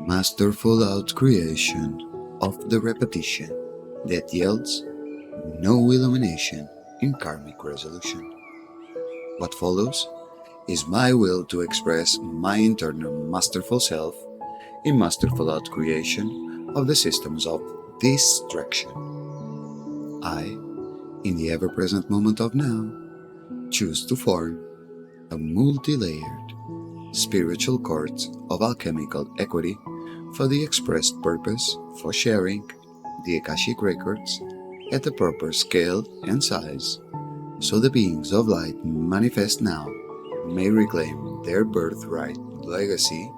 masterful out-creation of the repetition that yields no illumination in karmic resolution. What follows is my will to express my internal masterful self in masterful out-creation of the systems of distraction. I, in the ever-present moment of now, choose to form a multi-layered spiritual court of alchemical equity for the expressed purpose for sharing the Akashic records at the proper scale and size, so the beings of light manifest now may reclaim their birthright legacy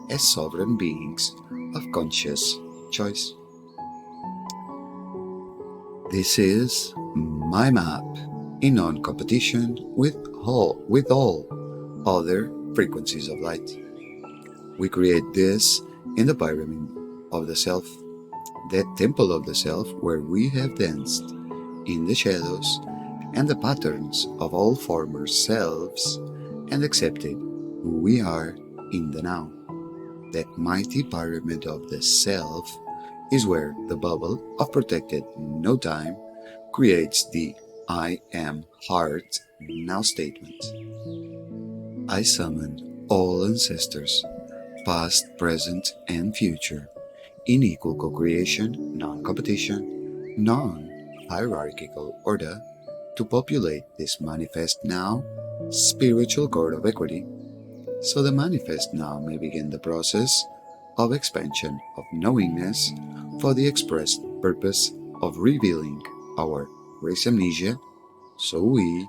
as sovereign beings of conscious choice. This is my map in non-competition with all other frequencies of light. We create this in the pyramid of the self, that temple of the self where we have danced in the shadows and the patterns of all former selves and accepted who we are in the now. That mighty pyramid of the self is where the bubble of protected no time creates the I am heart now statement. I summon all ancestors, past, present, and future, in equal co-creation, non-competition, non-hierarchical order, to populate this manifest now spiritual core of equity, so the manifest now may begin the process of expansion of knowingness for the expressed purpose of revealing our race amnesia, so we,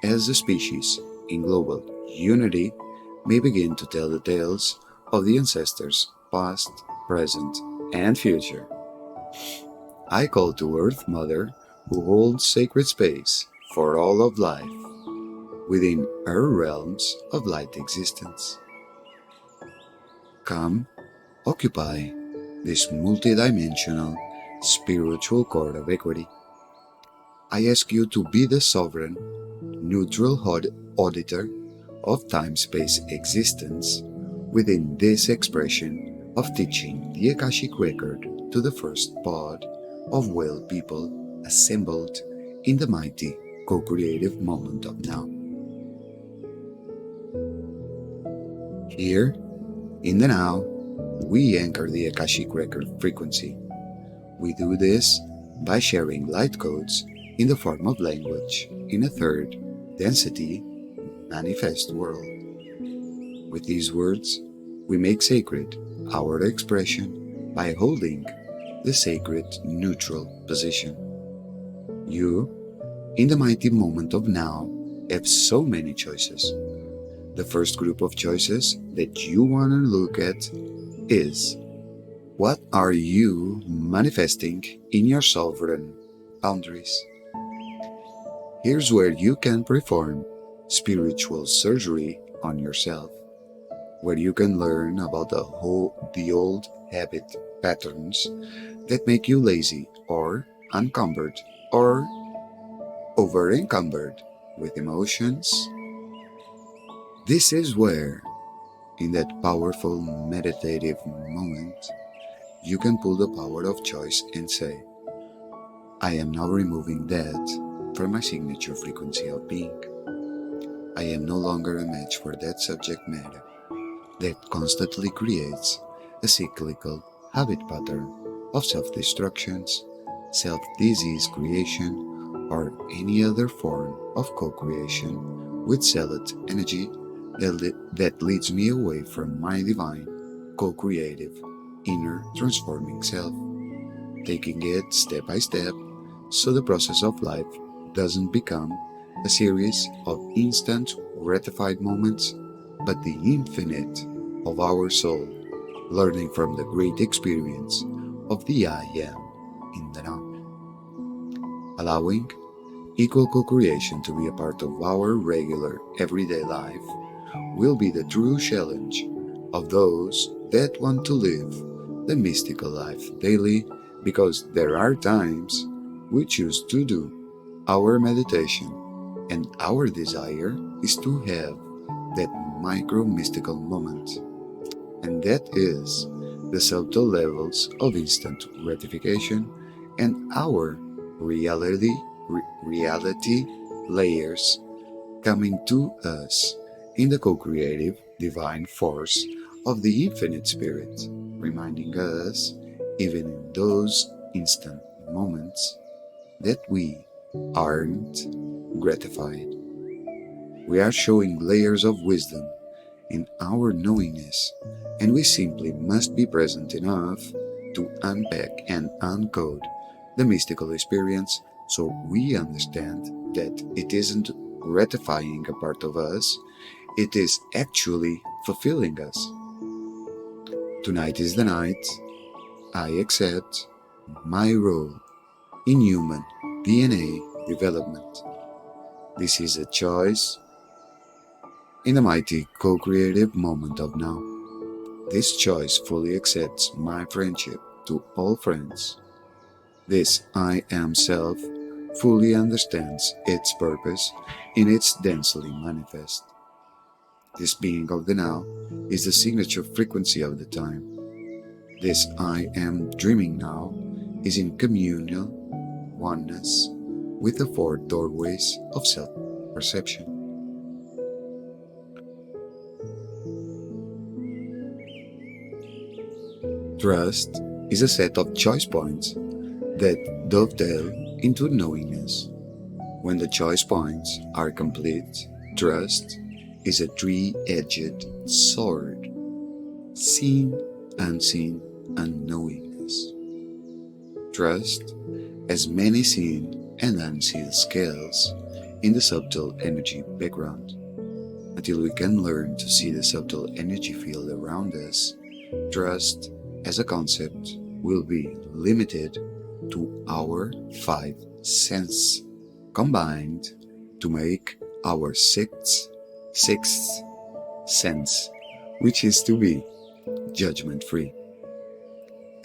as a species in global unity, may begin to tell the tales of the ancestors past, present, and future. I call to Earth Mother, who holds sacred space for all of life within her realms of light existence. Come, occupy this multidimensional spiritual core of equity. I ask you to be the sovereign, neutral auditor of time-space existence within this expression of teaching the Akashic record to the first pod of well people assembled in the mighty co-creative moment of now. Here, in the now, we anchor the Akashic record frequency. We do this by sharing light codes in the form of language in a third density manifest world. With these words, we make sacred our expression by holding the sacred neutral position. You, in the mighty moment of now, have so many choices. The first group of choices that you want to look at is: what are you manifesting in your sovereign boundaries? Here's where you can perform spiritual surgery on yourself, where you can learn about the old habit patterns that make you lazy or unencumbered or over-encumbered with emotions. This is where, in that powerful meditative moment, you can pull the power of choice and say, I am now removing that from my signature frequency of being. I am no longer a match for that subject matter that constantly creates a cyclical habit pattern of self-destructions, self-disease creation, or any other form of co-creation with zealot energy that leads me away from my divine, co-creative, inner transforming self, taking it step by step so the process of life doesn't become a series of instant gratified moments, but the infinite of our soul, learning from the great experience of the I Am in the now. Allowing equal co-creation to be a part of our regular everyday life will be the true challenge of those that want to live the mystical life daily, because there are times we choose to do our meditation and our desire is to have that micro mystical moment, and that is the subtle levels of instant gratification, and our reality layers coming to us in the co-creative divine force of the infinite spirit, reminding us, even in those instant moments, that we aren't gratified. We are showing layers of wisdom in our knowingness, and we simply must be present enough to unpack and uncode the mystical experience so we understand that it isn't gratifying a part of us, it is actually fulfilling us. Tonight is the night I accept my role in human DNA development. This is a choice in the mighty co-creative moment of now. This choice fully accepts my friendship to all friends. This I Am Self fully understands its purpose in its densely manifest. This being of the now is the signature frequency of the time. This I Am Dreaming Now is in communal oneness with the four doorways of self-perception. Trust is a set of choice points that dovetail into knowingness. When the choice points are complete, trust is a three-edged sword, seen, unseen, and knowingness. Trust has many seen and unseen scales in the subtle energy background. Until we can learn to see the subtle energy field around us, trust as a concept will be limited to our five senses combined to make our sixth sense, which is to be judgment-free.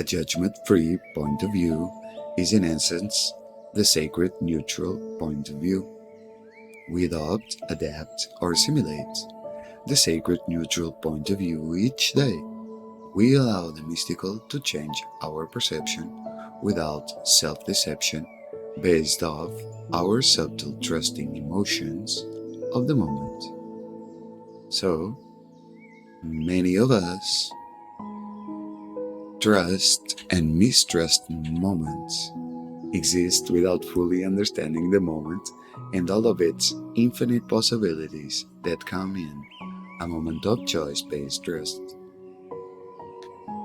A judgment-free point of view is in essence the sacred neutral point of view. We adopt, adapt, or assimilate the sacred neutral point of view each day. We allow the mystical to change our perception without self-deception based off our subtle trusting emotions of the moment. So, many of us trust and mistrust moments, exist without fully understanding the moment and all of its infinite possibilities that come in a moment of choice-based trust.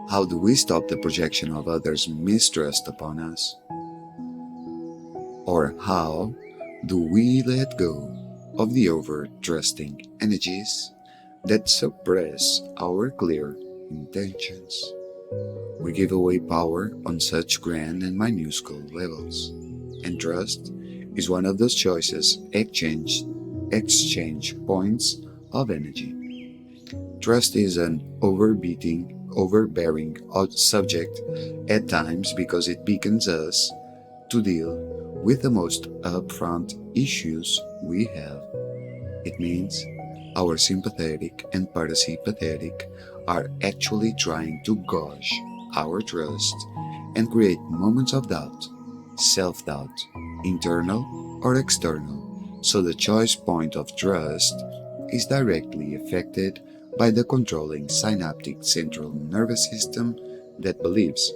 How do we stop the projection of others' mistrust upon us? Or how do we let go of the over-trusting energies that suppress our clear intentions? We give away power on such grand and minuscule levels, and trust is one of those choices exchange points of energy. Trust is an overbearing subject at times because it beckons us to deal with the most upfront issues we have. It means our sympathetic and parasympathetic are actually trying to gauge our trust and create moments of doubt, self-doubt, internal or external, so the choice point of trust is directly affected by the controlling synaptic central nervous system that believes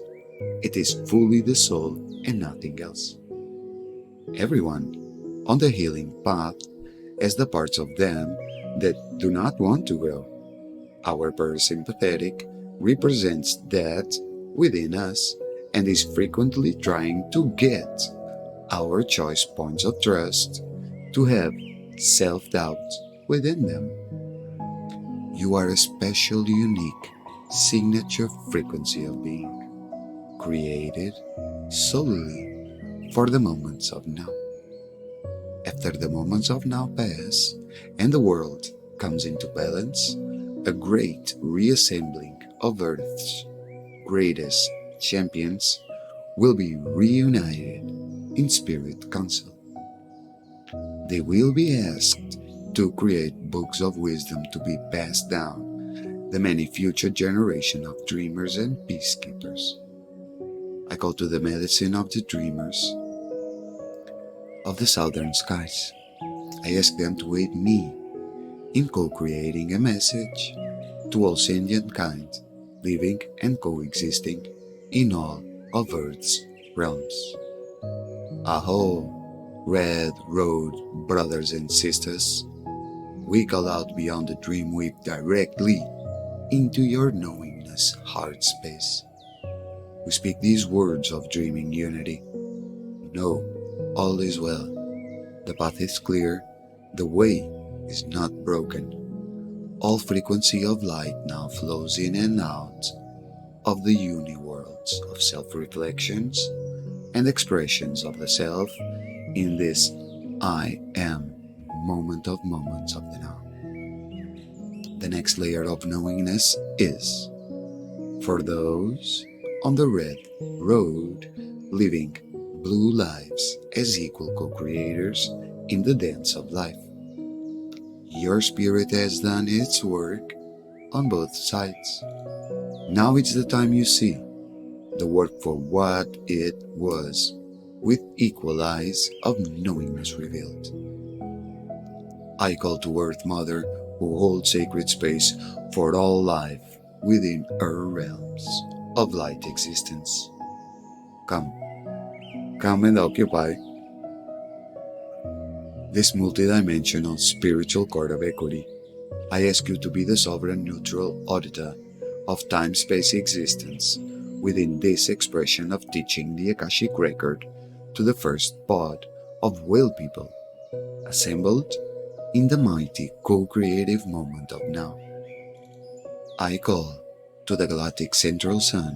it is fully the soul and nothing else. Everyone on the healing path has the parts of them that do not want to grow. Our parasympathetic represents that within us and is frequently trying to get our choice points of trust to have self-doubt within them. You are a special, unique, signature frequency of being, created solely for the moments of now. After the moments of now pass and the world comes into balance, a great reassembling of Earth's greatest champions will be reunited in spirit council. They will be asked to create books of wisdom to be passed down the many future generation of dreamers and peacekeepers. I call to the medicine of the dreamers of the southern skies. I ask them to aid me in co-creating a message to all sentient kind, living and coexisting in all of Earth's realms. Aho, Red Road brothers and sisters, we call out beyond the dream weave directly into your knowingness heart space. We speak these words of dreaming unity. Know, all is well. The path is clear. The way is not broken. All frequency of light now flows in and out of the uni-worlds of self-reflections and expressions of the self in this I am moment of moments of the now. The next layer of knowingness is for those on the red road living blue lives as equal co-creators in the dance of life. Your spirit has done its work on both sides. Now it's the time you see the work for what it was, with equal eyes of knowingness revealed. I call to Earth Mother, who holds sacred space for all life within her realms of light existence. Come and occupy this multidimensional spiritual court of equity. I ask you to be the sovereign neutral auditor of time-space existence within this expression of teaching the Akashic record to the first pod of whale people, assembled in the mighty co-creative moment of now. I call to the galactic central sun,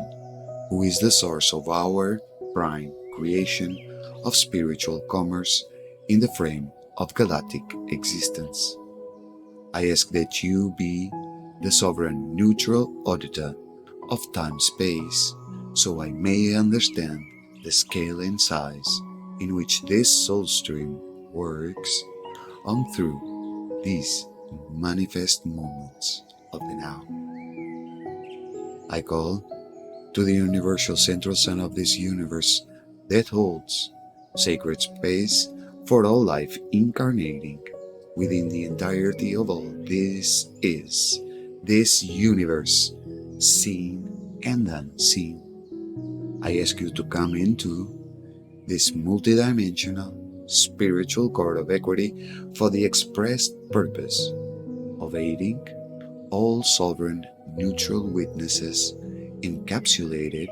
who is the source of our prime creation of spiritual commerce in the frame of galactic existence. I ask that you be the sovereign neutral auditor of time-space, so I may understand the scale and size in which this soul stream works on through these manifest moments of the now. I call to the universal central sun of this universe that holds sacred space for all life incarnating within the entirety of all this is, this universe, seen and unseen. I ask you to come into this multidimensional spiritual court of equity for the expressed purpose of aiding all sovereign neutral witnesses encapsulated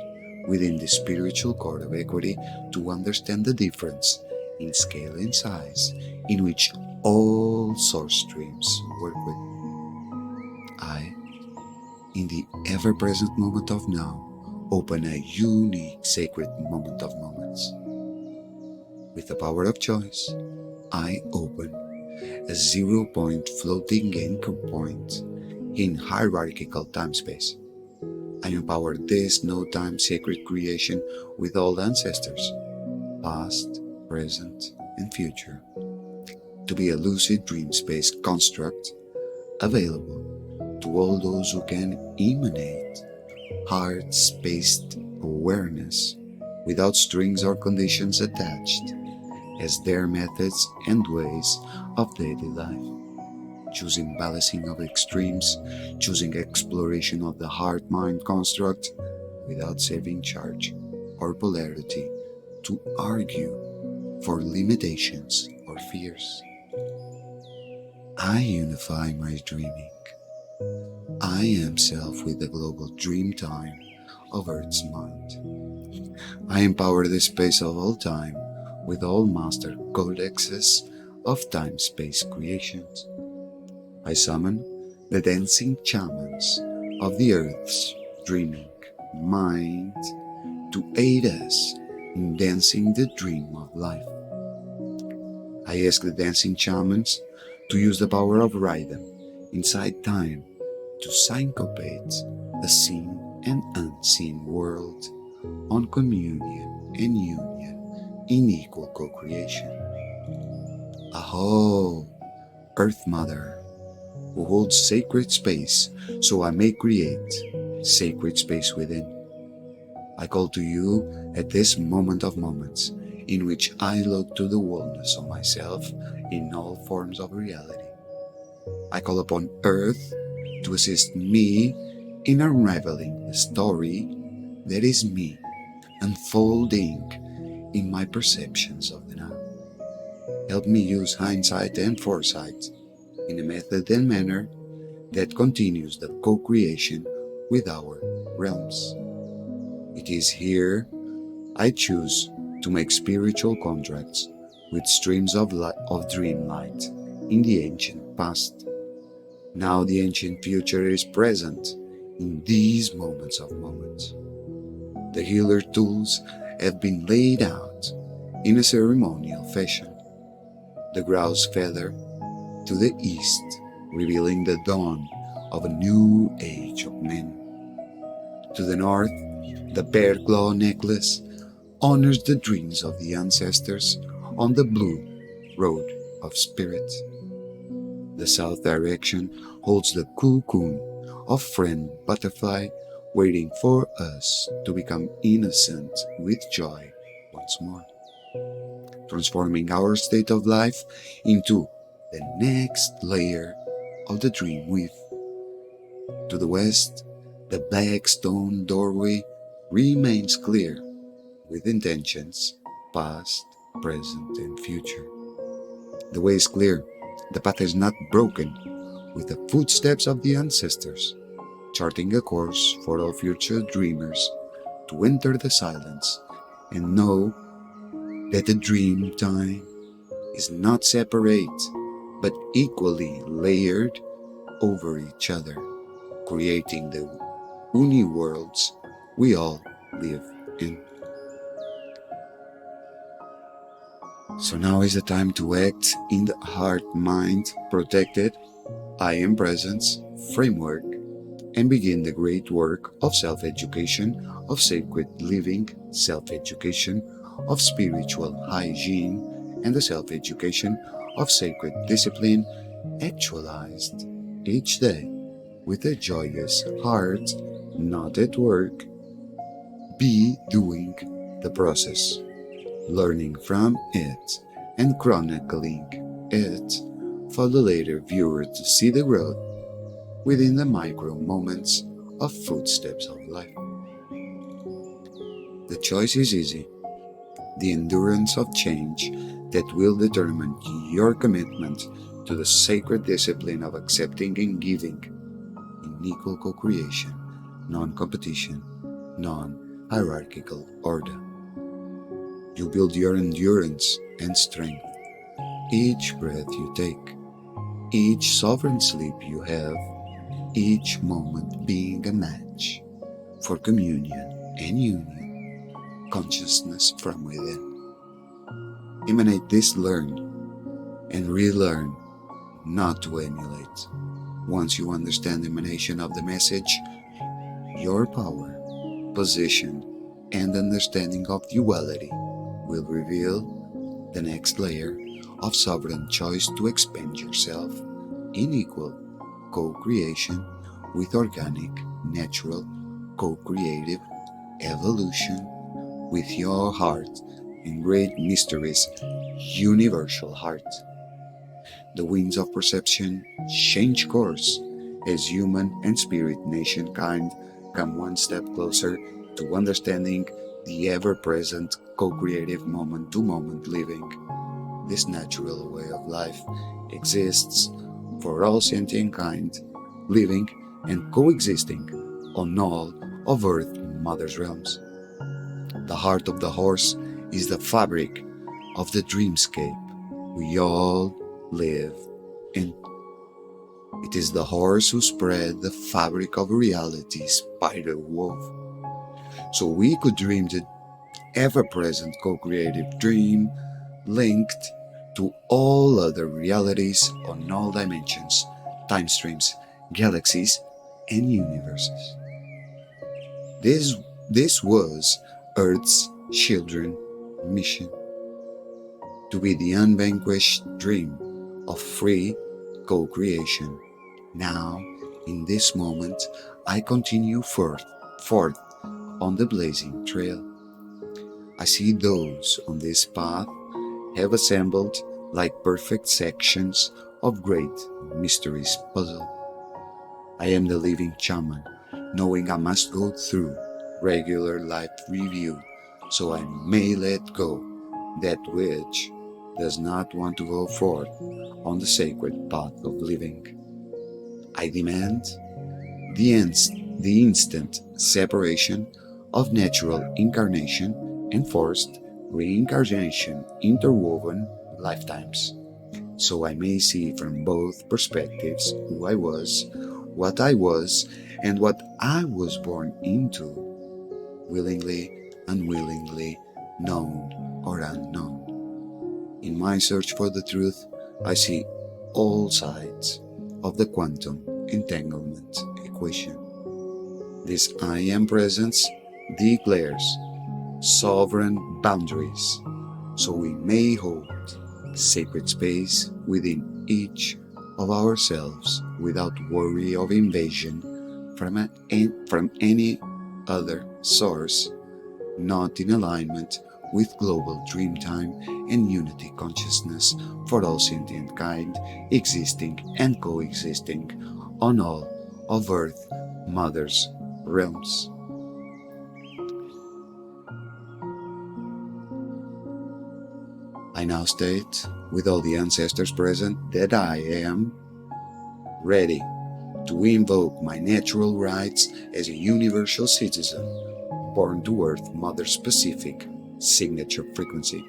within the spiritual court of equity to understand the difference in scale and size in which all source streams work with. I, in the ever-present moment of now, open a unique sacred moment of moments. With the power of choice, I open a 0-point floating anchor point in hierarchical time-space. I empower this no-time sacred creation with all ancestors, past, present, and future, to be a lucid dream space construct available to all those who can emanate heart-spaced awareness without strings or conditions attached as their methods and ways of daily life, choosing balancing of extremes, choosing exploration of the heart-mind construct without saving charge or polarity to argue for limitations or fears. I unify my dreaming. I am self with the global dream time of Earth's mind. I empower the space of all time with all master codexes of time-space creations. I summon the dancing shamans of the Earth's dreaming mind to aid us in dancing the dream of life. I ask the dancing shamans to use the power of rhythm inside time to syncopate the seen and unseen world on communion and union in equal co-creation. Aho, Earth Mother, who holds sacred space so I may create sacred space within. I call to you at this moment of moments in which I look to the wholeness of myself in all forms of reality. I call upon Earth to assist me in unraveling the story that is me unfolding in my perceptions of the now. Help me use hindsight and foresight in a method and manner that continues the co-creation with our realms. It is here I choose to make spiritual contracts with streams of dream light in the ancient past. Now the ancient future is present in these moments of moments. The healer tools have been laid out in a ceremonial fashion. The grouse feather to the east, revealing the dawn of a new age of men. To the north, the bear claw necklace honors the dreams of the ancestors on the blue road of spirit. The south direction holds the cocoon of friend butterfly waiting for us to become innocent with joy once more, transforming our state of life into the next layer of the dream weave. To the west, the black stone doorway remains clear with intentions past, present, and future. The way is clear, the path is not broken, with the footsteps of the ancestors, charting a course for all future dreamers to enter the silence and know that the dream time is not separate, but equally layered over each other, creating the uni-worlds we all live in. So now is the time to act in the heart-mind protected I am presence framework and begin the great work of self-education, of sacred living, self-education, of spiritual hygiene, and the self-education of sacred discipline actualized each day with a joyous heart, not at work. Be doing the process, learning from it, and chronicling it for the later viewer to see the growth within the micro moments of footsteps of life. The choice is easy. The endurance of change that will determine your commitment to the sacred discipline of accepting and giving in equal co-creation, non-competition, non-hierarchical order. You build your endurance and strength each breath you take, each sovereign sleep you have, each moment being a match for communion and union, consciousness from within. Emanate this learn and relearn, not to emulate. Once you understand the emanation of the message, your power, position, and understanding of duality will reveal the next layer of sovereign choice to expand yourself in equal co-creation with organic, natural, co-creative evolution with your heart and great mysteries, universal heart. The winds of perception change course as human and spirit nationkind come one step closer to understanding the ever-present co-creative moment-to-moment living. This natural way of life exists for all sentient kind, living and coexisting on all of Earth Mother's realms. The heart of the horse is the fabric of the dreamscape we all live in. It is the horse who spread the fabric of reality spider wove, so we could dream the ever-present co-creative dream linked to all other realities on all dimensions, time streams, galaxies, and universes. This was Earth's children mission, to be the unvanquished dream of free co-creation Now, in this moment, I continue forth on the blazing trail. I see those on this path have assembled like perfect sections of great mysteries puzzle. I am the living shaman, knowing I must go through regular life review so I may let go that which does not want to go forth on the sacred path of living. I demand the instant separation of natural incarnation and forced reincarnation interwoven lifetimes, so I may see from both perspectives who I was, and what I was born into, willingly, unwillingly, known or unknown. In my search for the truth, I see all sides of the quantum entanglement equation. This I Am presence declares sovereign boundaries so we may hold sacred space within each of ourselves without worry of invasion from any other source not in alignment with global dreamtime and unity consciousness for all sentient kind existing and coexisting on all of Earth Mother's realms. I now state, with all the ancestors present, that I am ready to invoke my natural rights as a universal citizen, born to Earth Mother specific signature frequency.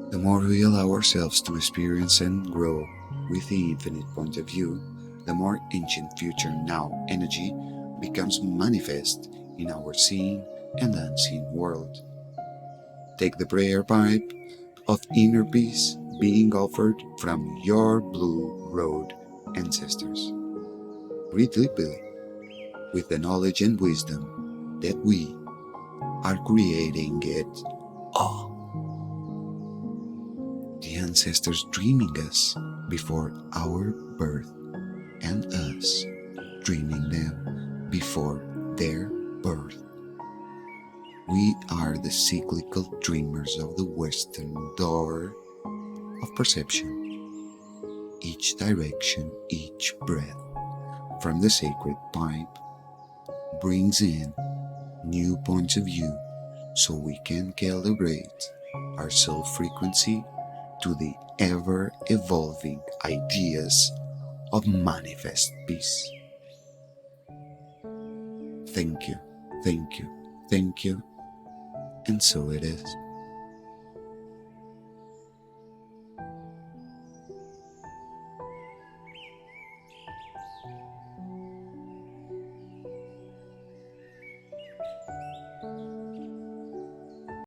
The more we allow ourselves to experience and grow with the infinite point of view, the more ancient future now energy becomes manifest in our seen and unseen world. Take the prayer pipe of inner peace being offered from your blue road ancestors. Breathe deeply with the knowledge and wisdom that we are creating it all. The ancestors dreaming us before our birth and us dreaming them before their birth. We are the cyclical dreamers of the western door of perception. Each direction, each breath from the sacred pipe brings in new points of view so we can calibrate our soul frequency to the ever-evolving ideas of manifest peace. Thank you, thank you, thank you, and so it is.